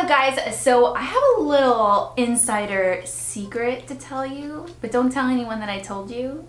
guys, so I have a little insider secret to tell you, but don't tell anyone that I told you.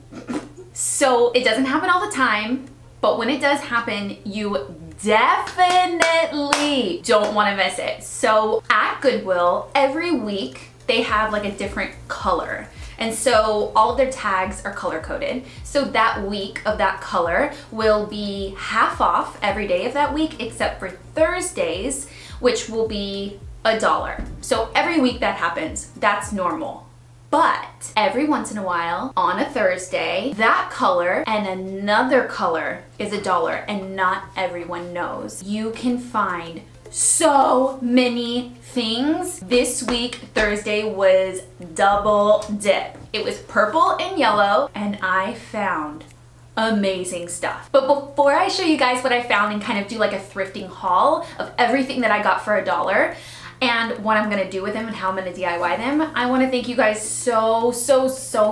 So it doesn't happen all the time, but when it does happen, you definitely don't want to miss it. So at Goodwill, every week they have like a different color. And so all of their tags are color coded. So that week of that color will be half off every day of that week except for Thursdays, which will be $1. So every week that happens, that's normal. But every once in a while, on a Thursday, that color and another color is $1, and not everyone knows. You can find so many things. This week, Thursday was double dip. It was purple and yellow, and I found amazing stuff. But before I show you guys what I found and kind of do like a thrifting haul of everything that I got for $1, and what I'm gonna do with them and how I'm gonna DIY them, I wanna thank you guys so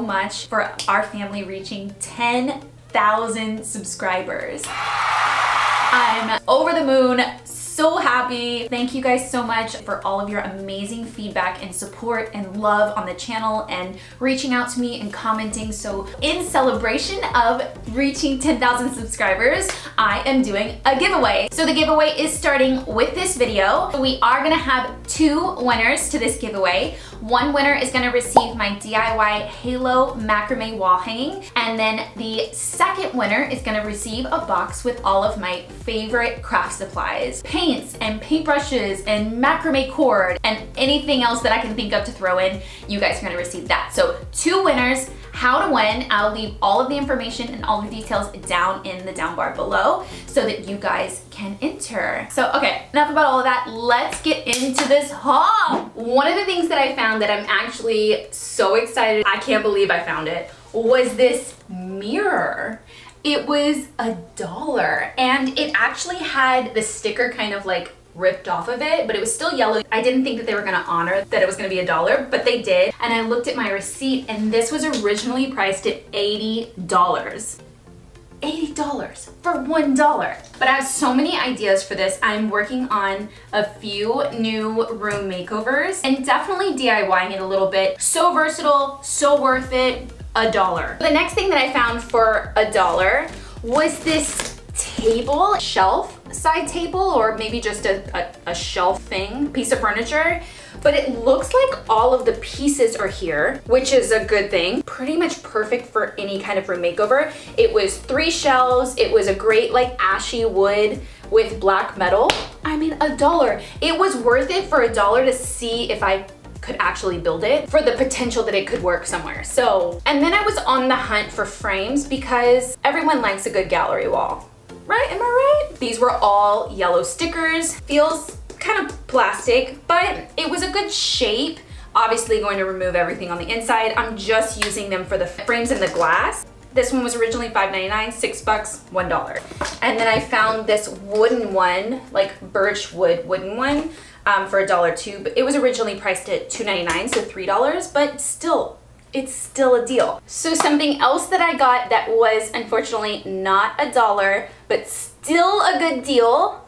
much for our family reaching 10,000 subscribers. I'm over the moon, so happy. Thank you guys so much for all of your amazing feedback and support and love on the channel and reaching out to me and commenting. So in celebration of reaching 10,000 subscribers, I am doing a giveaway. So the giveaway is starting with this video. We are gonna have 2 winners to this giveaway. One winner is gonna receive my DIY Halo macrame wall hanging, and then the second winner is gonna receive a box with all of my favorite craft supplies, paints and paintbrushes and macrame cord and anything else that I can think of to throw in. You guys are gonna receive that. So 2 winners. How to win, I'll leave all of the information and all the details down in the down bar below so that you guys can enter. So okay, enough about all of that. Let's get into this haul. One of the things that I found that I'm actually so excited, I can't believe I found it, was this mirror. It was $1, and it actually had the sticker kind of like ripped off of it, but it was still yellow. I didn't think that they were gonna honor that it was gonna be $1, but they did. And I looked at my receipt, and this was originally priced at $80. $80 for $1. But I have so many ideas for this. I'm working on a few new room makeovers and definitely DIYing it a little bit. So versatile, so worth it, $1. The next thing that I found for $1 was this table, shelf side table, or maybe just a shelf thing, piece of furniture, but it looks like all of the pieces are here, which is a good thing. Pretty much perfect for any kind of room makeover. It was 3 shelves. It was a great like ashy wood with black metal. I mean, $1. It was worth it for $1 to see if I could actually build it, for the potential that it could work somewhere. So, and then I was on the hunt for frames because everyone likes a good gallery wall. Right, am I right? These were all yellow stickers. Feels kind of plastic, but it was a good shape. Obviously going to remove everything on the inside. I'm just using them for the frames and the glass. This one was originally $5.99, $6, $1. And then I found this wooden one, like birch wood wooden one, for $1 too. But it was originally priced at $2.99, so $3, but still, it's still a deal. So something else that I got that was unfortunately not $1, but still a good deal,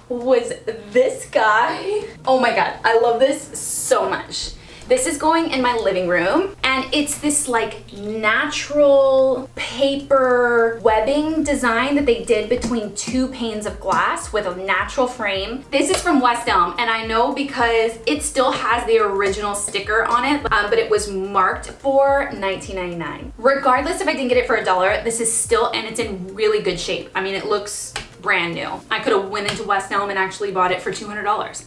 was this guy. Oh my God, I love this so much. This is going in my living room, and it's this like natural paper webbing design that they did between 2 panes of glass with a natural frame. This is from West Elm, and I know because it still has the original sticker on it, but it was marked for $19.99. Regardless if I didn't get it for $1, this is still, and it's in really good shape. I mean, it looks brand new. I could have went into West Elm and actually bought it for $200.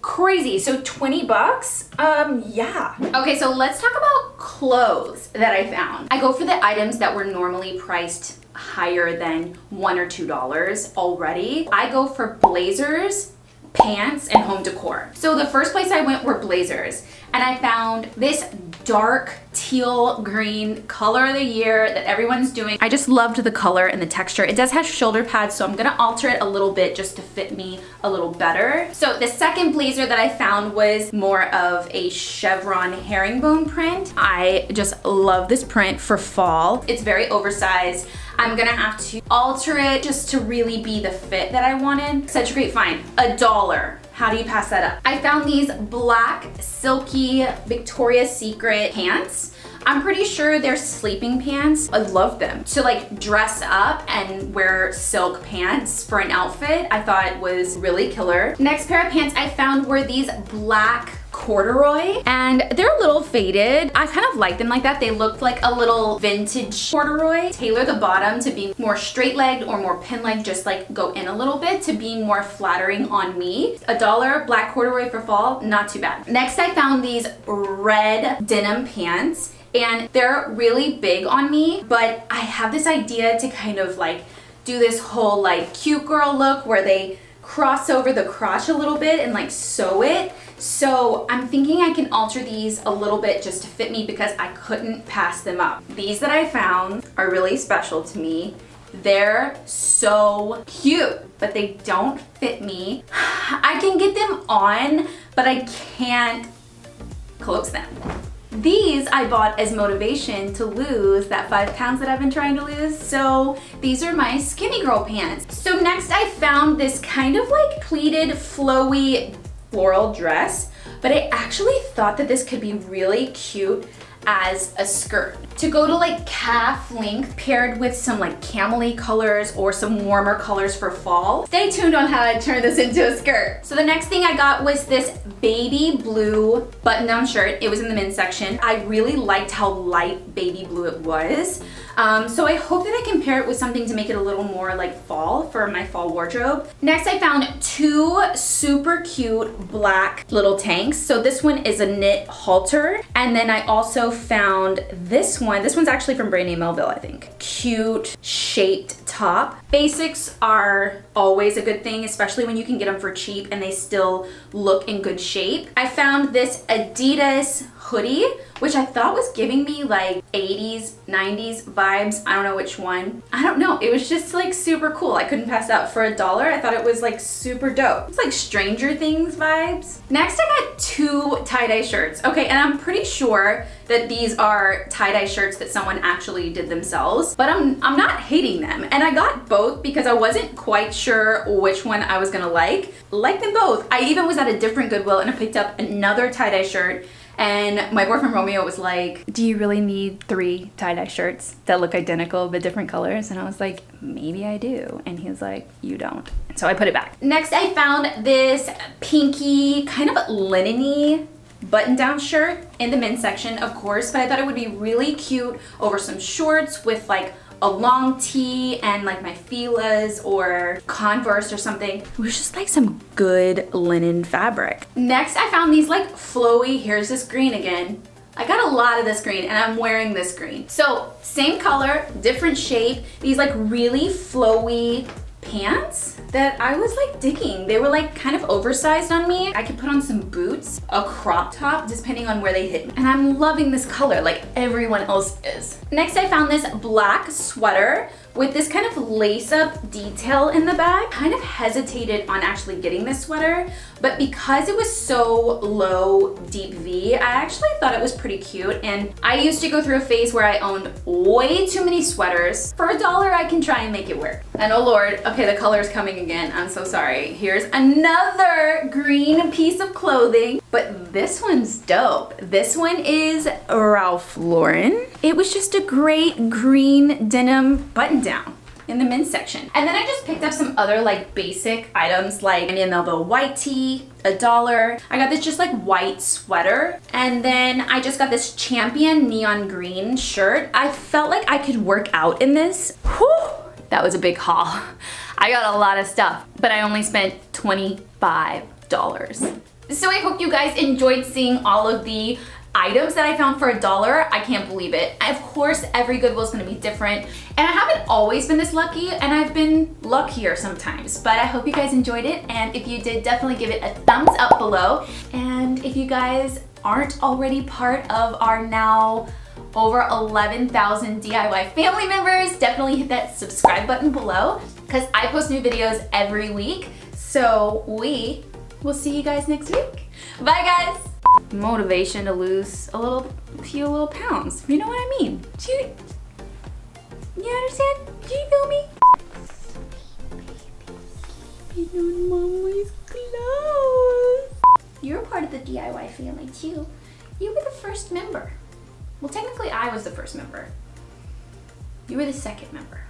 Crazy. So 20 bucks? Yeah. Okay, so let's talk about clothes that I found. I go for the items that were normally priced higher than $1 or $2 already. I go for blazers, pants, and home decor. So the first place I went were blazers, and I found this dark teal green color of the year that everyone's doing. I just loved the color and the texture. It does have shoulder pads, so I'm gonna alter it a little bit just to fit me a little better. So the second blazer that I found was more of a chevron herringbone print. I just love this print for fall. It's very oversized. I'm gonna have to alter it just to really be the fit that I wanted. Such a great find. $1. How do you pass that up? I found these black, silky Victoria's Secret pants. I'm pretty sure they're sleeping pants. I love them. To like dress up and wear silk pants for an outfit, I thought was really killer. Next pair of pants I found were these black corduroy, and they're a little faded. I kind of like them like that. They looked like a little vintage corduroy. Tailor the bottom to be more straight-legged or more pin-legged, just like go in a little bit to be more flattering on me. $1 black corduroy for fall, not too bad. Next I found these red denim pants, and they're really big on me, but I have this idea to kind of like do this whole like cute girl look where they cross over the crotch a little bit and like sew it. So I'm thinking I can alter these a little bit just to fit me because I couldn't pass them up. These that I found are really special to me. They're so cute, but they don't fit me. I can get them on, but I can't close them. These I bought as motivation to lose that 5 pounds that I've been trying to lose. So these are my skinny girl pants. So next I found this kind of like pleated, flowy floral dress, but I actually thought that this could be really cute as a skirt. To go to like calf length paired with some like camel-y colors or some warmer colors for fall. Stay tuned on how I turn this into a skirt. So the next thing I got was this baby blue button-down shirt. It was in the men's section. I really liked how light baby blue it was. So I hope that I can pair it with something to make it a little more like fall for my fall wardrobe. Next I found 2 super cute black little tanks. So this one is a knit halter, and then I also found this one. This one's actually from brand name Melville, I think. Cute shaped top. Basics are always a good thing, especially when you can get them for cheap and they still look in good shape. I found this Adidas hoodie, which I thought was giving me like 80s, 90s vibes. I don't know which one. I don't know. It was just like super cool. I couldn't pass that for $1. I thought it was like super dope. It's like Stranger Things vibes. Next, I got 2 tie-dye shirts. Okay, and I'm pretty sure that these are tie-dye shirts that someone actually did themselves, but I'm not hating them. And I got both because I wasn't quite sure which one I was gonna like. Like them both. I even was at a different Goodwill and I picked up another tie-dye shirt, and my boyfriend Romeo was like, do you really need 3 tie-dye shirts that look identical but different colors? And I was like, maybe I do. And he was like, you don't. So I put it back. Next I found this pinky, kind of linen-y button-down shirt in the men's section, of course, but I thought it would be really cute over some shorts with like a long tee and like my Fila's or Converse or something. It was just like some good linen fabric. Next, I found these like flowy, here's this green again. I got a lot of this green and I'm wearing this green. So same color, different shape, these like really flowy pants that I was like digging. They were like kind of oversized on me. I could put on some boots, a crop top, depending on where they hit me. And I'm loving this color like everyone else is. Next, I found this black sweater with this kind of lace-up detail in the back. Kind of hesitated on actually getting this sweater, but because it was so low, deep V, I actually thought it was pretty cute. And I used to go through a phase where I owned way too many sweaters. For $1, I can try and make it work. And oh Lord, okay, the color's coming again. I'm so sorry. Here's another green piece of clothing, but this one's dope. This one is Ralph Lauren. It was just a great green denim button-down in the men's section. And then I just picked up some other like basic items like an Melville white tee, $1. I got this just like white sweater. And then I just got this Champion neon green shirt. I felt like I could work out in this. Whew, that was a big haul. I got a lot of stuff, but I only spent $25. So I hope you guys enjoyed seeing all of the items that I found for $1. I can't believe it. Of course, every Goodwill is gonna be different. And I haven't always been this lucky, and I've been luckier sometimes. But I hope you guys enjoyed it. And if you did, definitely give it a thumbs up below. And if you guys aren't already part of our now over 11,000 DIY family members, definitely hit that subscribe button below because I post new videos every week. So we will see you guys next week. Bye guys. Motivation to lose a few little pounds. You know what I mean? Do you understand? Do you feel me? Sleeping on mama's clothes. DIY family too. You were the first member. Well, technically I was the first member. You were the second member.